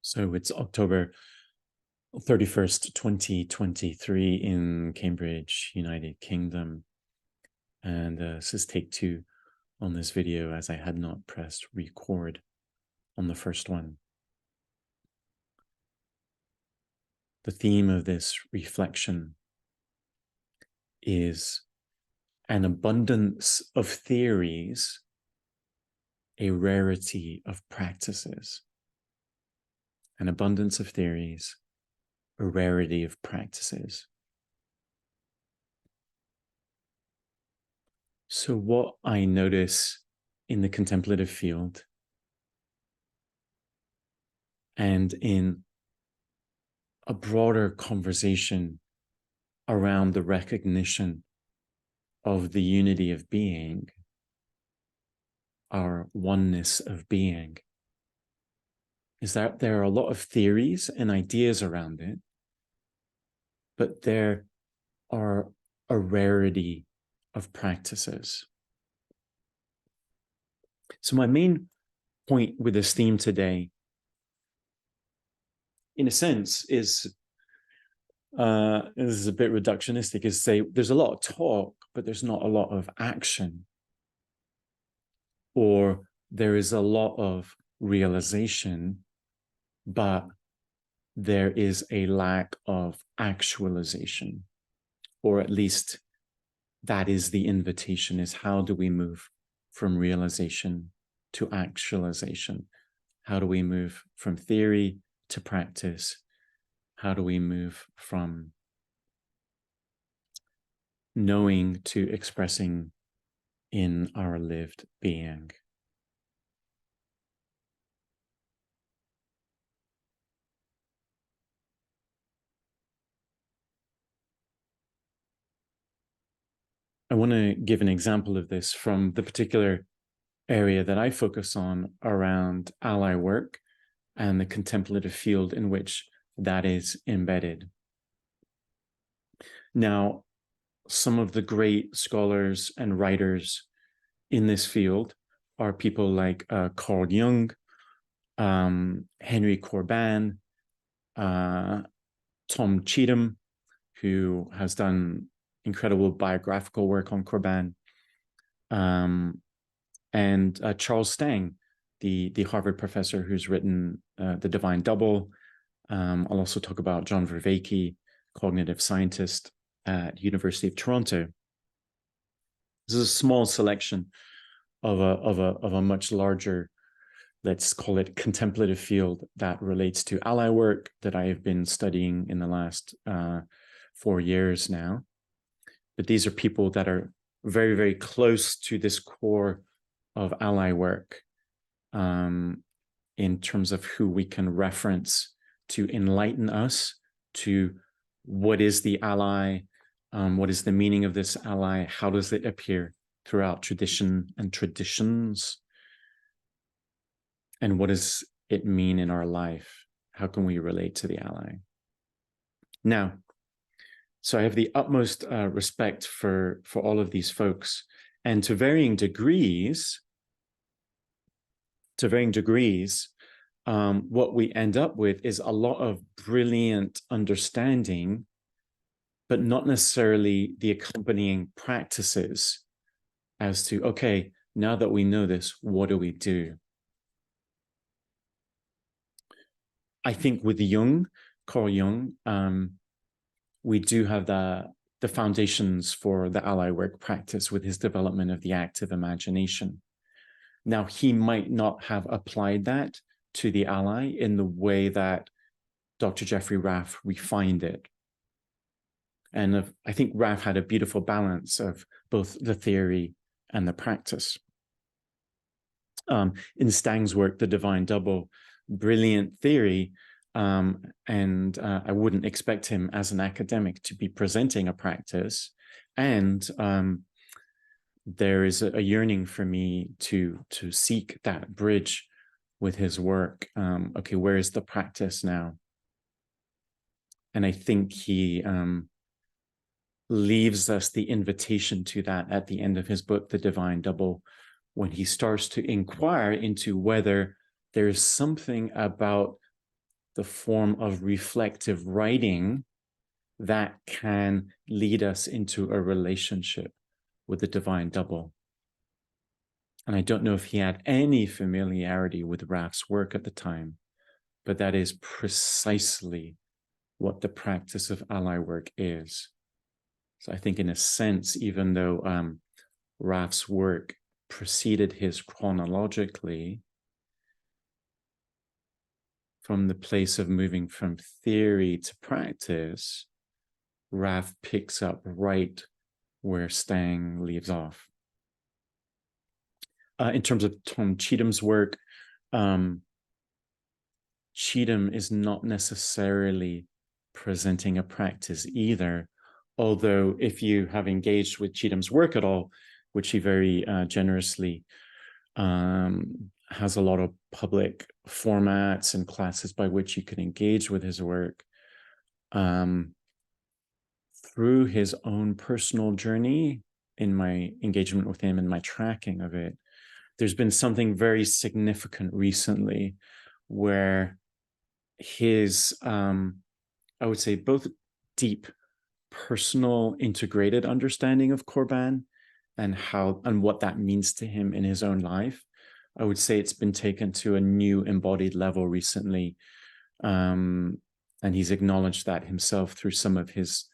So it's October 31st, 2023 in Cambridge, United Kingdom. And this is take 2 on this video, as I had not pressed record on the first one. The theme of this reflection is an abundance of theories, a rarity of practices. An abundance of theories, a rarity of practices. So what I notice in the contemplative field and in a broader conversation around the recognition of the unity of being, our oneness of being, is that there are a lot of theories and ideas around it, but there are a rarity of practices. So my main point with this theme today, in a sense, is this is a bit reductionistic, is to say there's a lot of talk, but there's not a lot of action. Or there is a lot of realization, but there is a lack of actualization. Or at least that is the invitation, is how do we move from realization to actualization? How do we move from theory to practice? How do we move from knowing to expressing in our lived being? I want to give an example of this from the particular area that I focus on around ally work and the contemplative field in which that is embedded. Now, some of the great scholars and writers in this field are people like Carl Jung, Henry Corbin, Tom Cheetham, who has done incredible biographical work on Corbin, and Charles Stang, the Harvard professor who's written The Divine Double. I'll also talk about John Vervaeke, cognitive scientist at University of Toronto. This is a small selection of a much larger, let's call it, contemplative field that relates to ally work that I have been studying in the last 4 years now. But these are people that are very, very close to this core of ally work in terms of who we can reference to enlighten us to what is the ally, what is the meaning of this ally, how does it appear throughout tradition and traditions, and what does it mean in our life? How can we relate to the ally? Now, so I have the utmost respect for all of these folks, and to varying degrees, what we end up with is a lot of brilliant understanding, but not necessarily the accompanying practices as to, okay, now that we know this, what do we do? I think with Jung, Carl Jung, we do have the foundations for the ally work practice with his development of the active imagination. Now, he might not have applied that to the ally in the way that Dr. Jeffrey Raff refined it. And I think Raff had a beautiful balance of both the theory and the practice. In Stang's work, The Divine Double, brilliant theory, and I wouldn't expect him as an academic to be presenting a practice. And there is a yearning for me to seek that bridge with his work. Okay, where is the practice now? And I think he leaves us the invitation to that at the end of his book, The Divine Double, when he starts to inquire into whether there's something about the form of reflective writing that can lead us into a relationship with the divine double. And I don't know if he had any familiarity with Raf's work at the time, but that is precisely what the practice of ally work is. So I think in a sense, even though Raf's work preceded his chronologically, from the place of moving from theory to practice, Raf picks up right where Stang leaves off. In terms of Tom Cheatham's work, Cheatham is not necessarily presenting a practice either, although if you have engaged with Cheatham's work at all, which he very generously has a lot of public formats and classes by which you can engage with his work, through his own personal journey, in my engagement with him and my tracking of it, there's been something very significant recently where his, I would say, both deep personal integrated understanding of Korban and how and what that means to him in his own life, I would say it's been taken to a new embodied level recently. And he's acknowledged that himself through some of his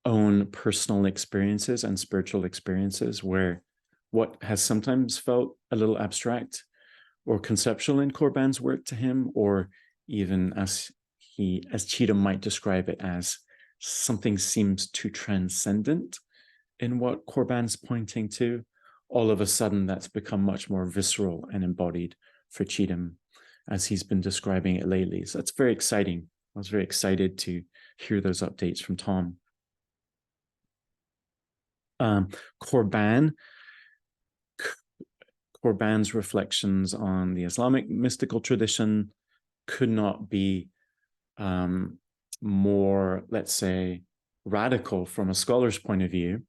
own personal experiences and spiritual experiences, where what has sometimes felt a little abstract or conceptual in Korban's work to him, or even as Cheatham might describe it, as something seems too transcendent in what Korban's pointing to, all of a sudden that's become much more visceral and embodied for Cheatham as he's been describing it lately. So that's very exciting. I was very excited to hear those updates from Tom. Korban's reflections on the Islamic mystical tradition could not be more, let's say, radical from a scholar's point of view,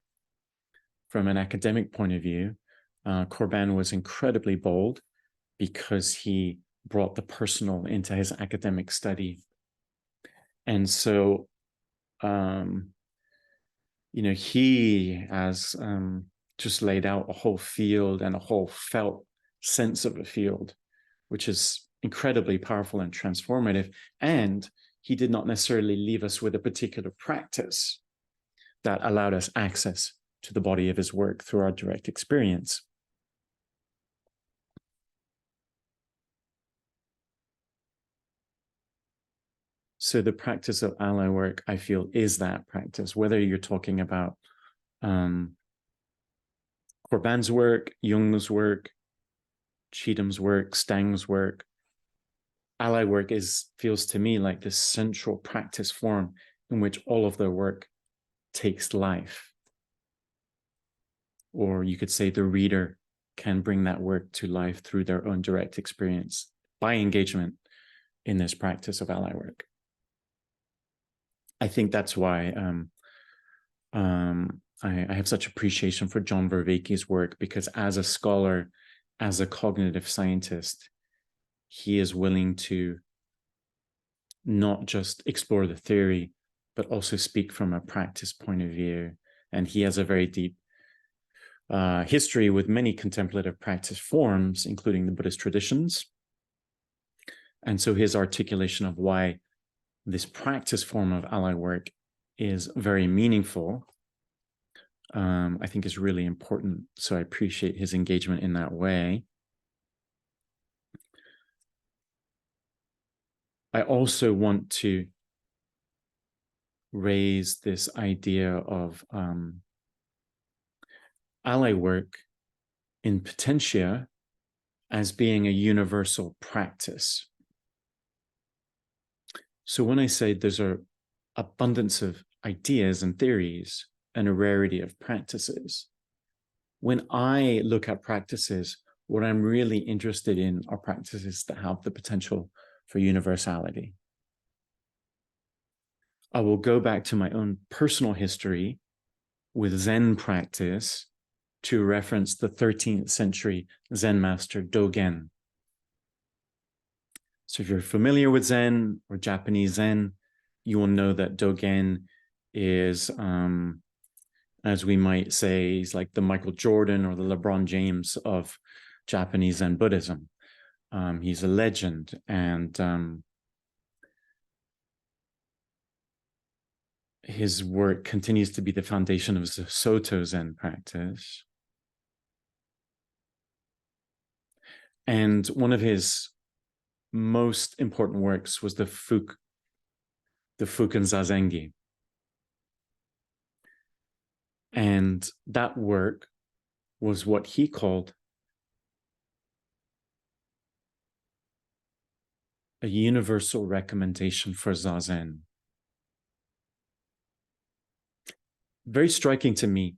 from an academic point of view. Korban was incredibly bold because he brought the personal into his academic study. And so, he has just laid out a whole field and a whole felt sense of a field, which is incredibly powerful and transformative. And he did not necessarily leave us with a particular practice that allowed us access to the body of his work through our direct experience. So the practice of ally work, I feel, is that practice, whether you're talking about Korban's work, Jung's work, Cheatham's work, Stang's work. Ally work feels to me like this central practice form in which all of their work takes life. Or you could say the reader can bring that work to life through their own direct experience by engagement in this practice of ally work. I think that's why I have such appreciation for John Vervaeke's work, because as a scholar, as a cognitive scientist, he is willing to not just explore the theory, but also speak from a practice point of view. And he has a very deep history with many contemplative practice forms, including the Buddhist traditions. And so his articulation of why this practice form of ally work is very meaningful, I think is really important. So I appreciate his engagement in that way. I also want to raise this idea of ally work in potentia as being a universal practice. So when I say there's an abundance of ideas and theories and a rarity of practices, when I look at practices, what I'm really interested in are practices that have the potential for universality. I will go back to my own personal history with Zen practice to reference the 13th century Zen master Dogen. So if you're familiar with Zen or Japanese Zen, you will know that Dogen is, as we might say, he's like the Michael Jordan or the LeBron James of Japanese Zen Buddhism. He's a legend, and his work continues to be the foundation of the Soto Zen practice. And one of his most important works was the Fuken Zazengi. And that work was what he called a universal recommendation for Zazen. Very striking to me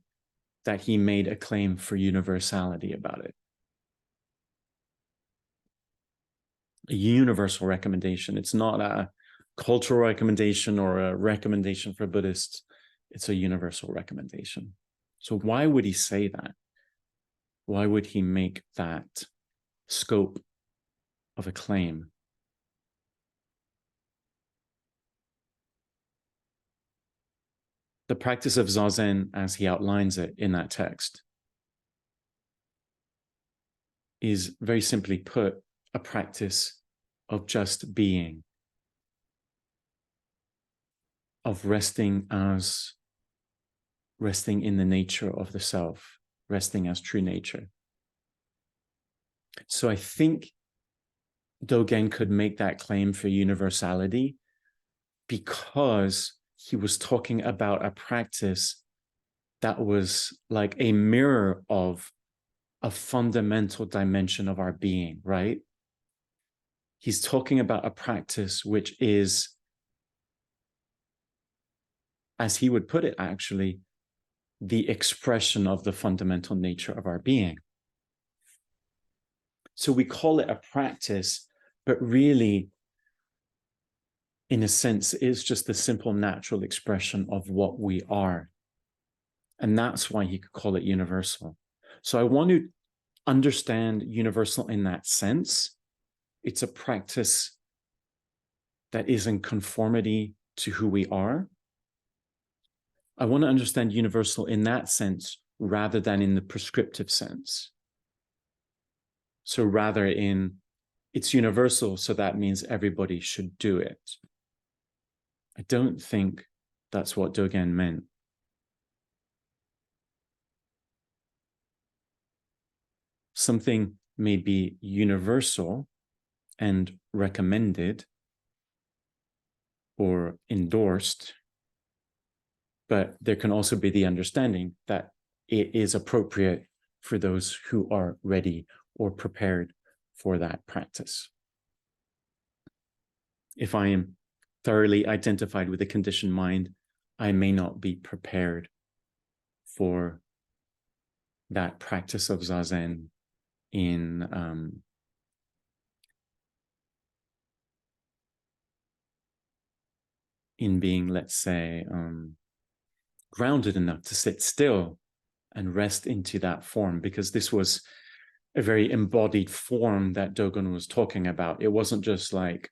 that he made a claim for universality about it. A universal recommendation. It's not a cultural recommendation or a recommendation for Buddhists. It's a universal recommendation. So why would he say that? Why would he make that scope of a claim? The practice of Zazen, as he outlines it in that text, is very simply put a practice of just being, of resting in the nature of the self, resting as true nature. So I think Dogen could make that claim for universality because he was talking about a practice that was like a mirror of a fundamental dimension of our being, right? He's talking about a practice which is, as he would put it, actually, the expression of the fundamental nature of our being. So we call it a practice, but really, in a sense, is just the simple natural expression of what we are. And that's why he could call it universal. So I want to understand universal in that sense. It's a practice that is in conformity to who we are. I want to understand universal in that sense rather than in the prescriptive sense. So rather in it's universal, so that means everybody should do it. I don't think that's what Dogen meant. Something may be universal and recommended or endorsed, but there can also be the understanding that it is appropriate for those who are ready or prepared for that practice. If I am thoroughly identified with a conditioned mind, I may not be prepared for that practice of Zazen in being, let's say, grounded enough to sit still and rest into that form, because this was a very embodied form that Dogen was talking about. It wasn't just like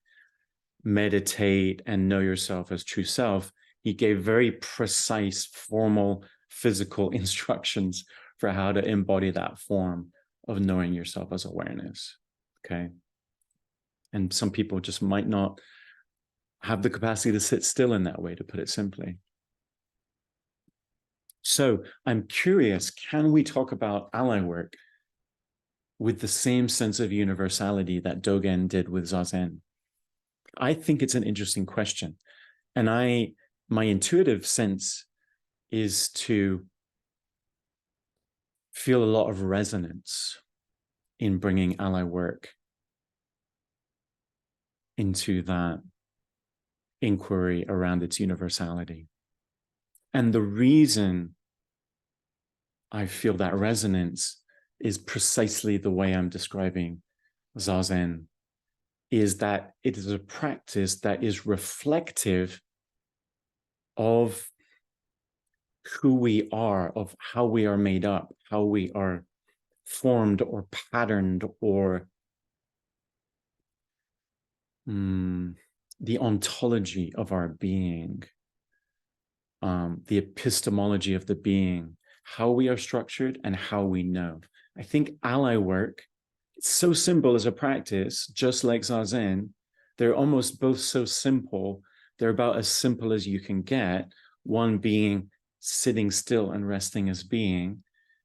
meditate and know yourself as true self. He gave very precise, formal, physical instructions for how to embody that form of knowing yourself as awareness, okay? And some people just might not have the capacity to sit still in that way, to put it simply. So I'm curious, can we talk about ally work with the same sense of universality that Dogen did with Zazen? I think it's an interesting question. And my intuitive sense is to feel a lot of resonance in bringing ally work into that inquiry around its universality. And the reason I feel that resonance is precisely the way I'm describing Zazen, is that it is a practice that is reflective of who we are, of how we are made up, how we are formed or patterned, or the ontology of our being, the epistemology of the being, how we are structured and how we know. I think ally work, it's so simple as a practice, just like Zazen. They're almost both so simple. They're about as simple as you can get. One being sitting still and resting as being,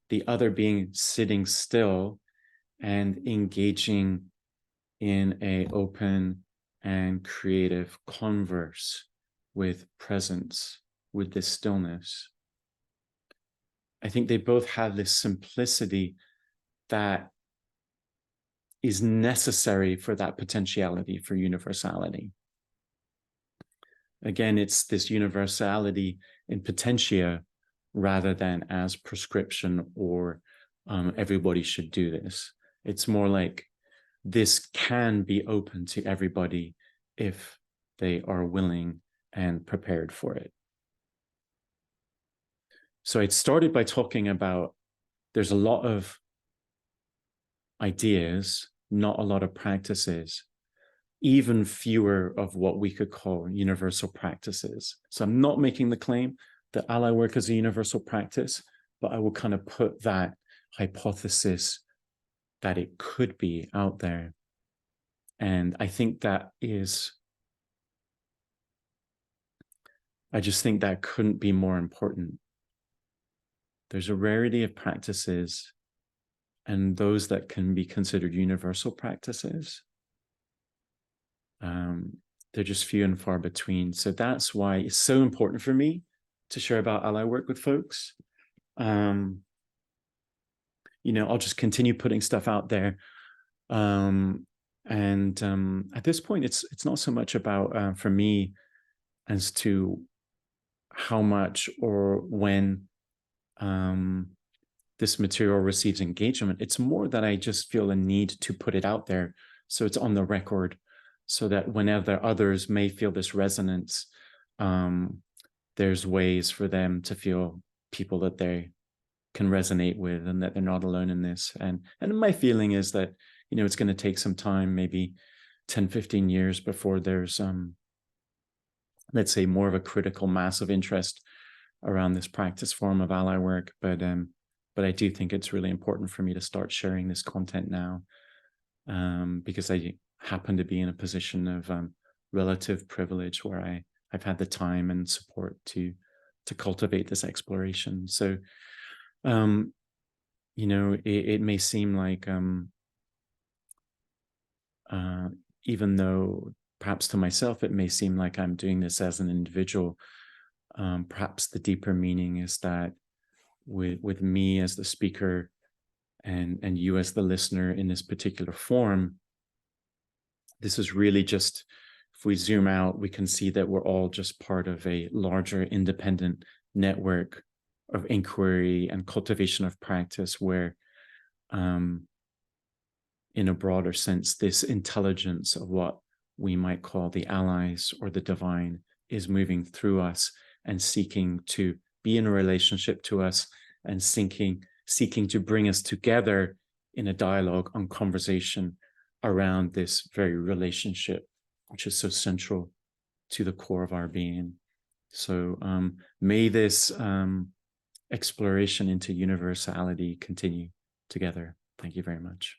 the other being sitting still and engaging in an open and creative converse with presence, with this stillness. I think they both have this simplicity that is necessary for that potentiality for universality. Again, it's this universality in potentia rather than as prescription or everybody should do this. It's more like this can be open to everybody if they are willing and prepared for it. So I started by talking about there's a lot of ideas, not a lot of practices, even fewer of what we could call universal practices. So I'm not making the claim that ally work is a universal practice, but I will kind of put that hypothesis that it could be out there. And I think that is, I just think that couldn't be more important. There's a rarity of practices, and those that can be considered universal practices, they're just few and far between. So that's why it's so important for me to share about ally work with folks. You know, I'll just continue putting stuff out there. At this point, it's not so much about, for me, as to how much or when this material receives engagement. It's more that I just feel a need to put it out there so it's on the record, so that whenever others may feel this resonance, there's ways for them to feel people that they can resonate with and that they're not alone in this. And my feeling is that, you know, it's going to take some time, maybe 10, 15 years before there's, let's say, more of a critical mass of interest around this practice form of ally work. But I do think it's really important for me to start sharing this content now, because I happen to be in a position of relative privilege where I've had the time and support to cultivate this exploration. So, you know, it may seem like, even though perhaps to myself, it may seem like I'm doing this as an individual, perhaps the deeper meaning is that with me as the speaker and you as the listener in this particular form, this is really just, if we zoom out, we can see that we're all just part of a larger independent network of inquiry and cultivation of practice where, in a broader sense, this intelligence of what we might call the allies or the divine is moving through us and seeking to be in a relationship to us and seeking to bring us together in a dialogue on conversation around this very relationship, which is so central to the core of our being. So may this exploration into universality continue together. Thank you very much.